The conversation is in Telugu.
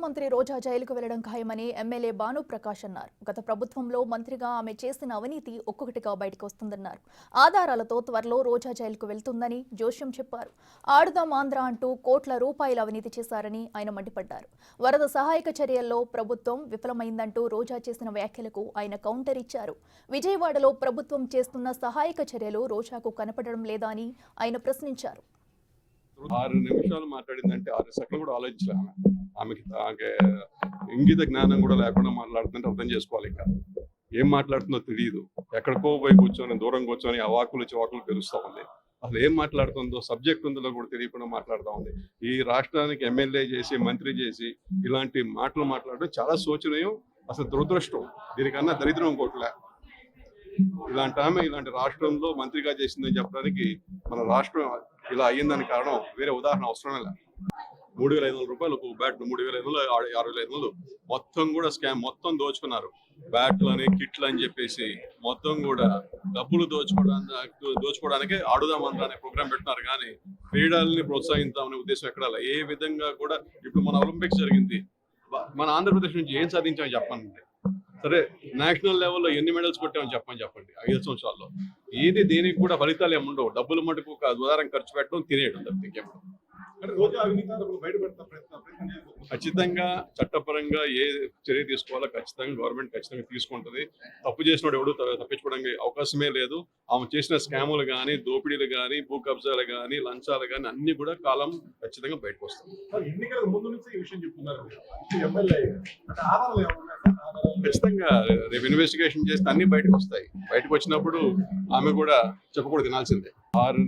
మంత్రి రోజా జైలుకు వెళ్లడం ఖాయమని ఎమ్మెల్యే బాను ప్రకాష్ అన్నారు. గత ప్రభుత్వంలో మంత్రిగా ఆమె చేసిన అవినీతి ఒక్కొక్కటిగా బయటకు వస్తుందన్నారు. ఆధారాలతో త్వరలో రోజా జైలుకు వెళ్తుందని జోష్యం చెప్పారు. ఆడుదాం ఆంధ్ర అంటూ కోట్ల రూపాయల అవినీతి చేశారని ఆయన మండిపడ్డారు. వరద సహాయక చర్యల్లో ప్రభుత్వం విఫలమైందంటూ రోజా చేసిన వ్యాఖ్యలకు ఆయన కౌంటర్ ఇచ్చారు. విజయవాడలో ప్రభుత్వం చేస్తున్న సహాయక చర్యలు రోజాకు కనపడడం లేదా అని ఆయన ప్రశ్నించారు. 6 నిమిషాలు మాట్లాడిందంటే 6 సెకండ్లు కూడా ఆలోచించలే. ఆమెకి ఇంగిత జ్ఞానం కూడా లేకుండా మాట్లాడుతుంటే అర్థం చేసుకోవాలి. ఇంకా ఏం మాట్లాడుతుందో తెలియదు. ఎక్కడికో పోయి కూర్చొని దూరం కూర్చొని అవాకులు చివాకులు పెరుస్తూ ఉంది. అసలు ఏం మాట్లాడుతుందో సబ్జెక్ట్ ఉందో కూడా తెలియకుండా మాట్లాడుతూ ఉంది. ఈ రాష్ట్రానికి ఎమ్మెల్యే చేసి మంత్రి చేసి ఇలాంటి మాటలు మాట్లాడడం చాలా శోచనీయం, అసలు దురదృష్టం. దీనికన్నా దరిద్రం ఇంకోట్లే. ఇలాంటి ఆమె ఇలాంటి రాష్ట్రంలో మంత్రిగా చేసిందని చెప్పడానికి మన రాష్ట్రం ఇలా అయ్యిందని కారణం వేరే ఉదాహరణ అవసరమే లేదు. 3,500 రూపాయలు ఒక బ్యాట్, 3,500 6,500 మొత్తం కూడా స్కామ్, మొత్తం దోచుకున్నారు. బ్యాట్లు అని కిట్లు అని చెప్పేసి మొత్తం కూడా డబ్బులు దోచుకోవడానికే ఆడుదాం ఆంధ్ర అనే ప్రోగ్రాం పెట్టినారు. కానీ క్రీడల్ని ప్రోత్సహిద్దామనే ఉద్దేశం ఎక్కడ లేదు. ఏ విధంగా కూడా ఇప్పుడు మన ఒలింపిక్స్ జరిగింది, మన ఆంధ్రప్రదేశ్ నుంచి ఏం సాధించామని చెప్పండి. సరే, నేషనల్ లెవెల్లో ఎన్ని మెడల్స్ కొట్టామని చెప్పండి 5 సంవత్సరాల్లో. ఏది దేనికి కూడా ఫలితాలు ఏమి ఉండవు. డబ్బులు మటుకు ఉదాహరణ ఖర్చు పెట్టడం, తినేయడం తప్పితే ఖచ్చితంగా చట్టపరంగా ఏ చర్య తీసుకోవాలో ఖచ్చితంగా గవర్నమెంట్ ఖచ్చితంగా తీసుకుంటుంది. తప్పు చేసినోడు ఎవడు తప్పించుకోవడానికి అవకాశమే లేదు. ఆమె చేసిన స్కాములు కానీ, దోపిడీలు కానీ, భూ కబ్జాలు కానీ, లంచాలు కానీ అన్ని కూడా కాలం ఖచ్చితంగా బయటకు వస్తుంది. ఖచ్చితంగా రేపు ఇన్వెస్టిగేషన్ చేస్తే అన్ని బయటకు వస్తాయి. బయటకు వచ్చినప్పుడు ఆమె కూడా చెప్పకూడదు, తినాల్సిందే. 6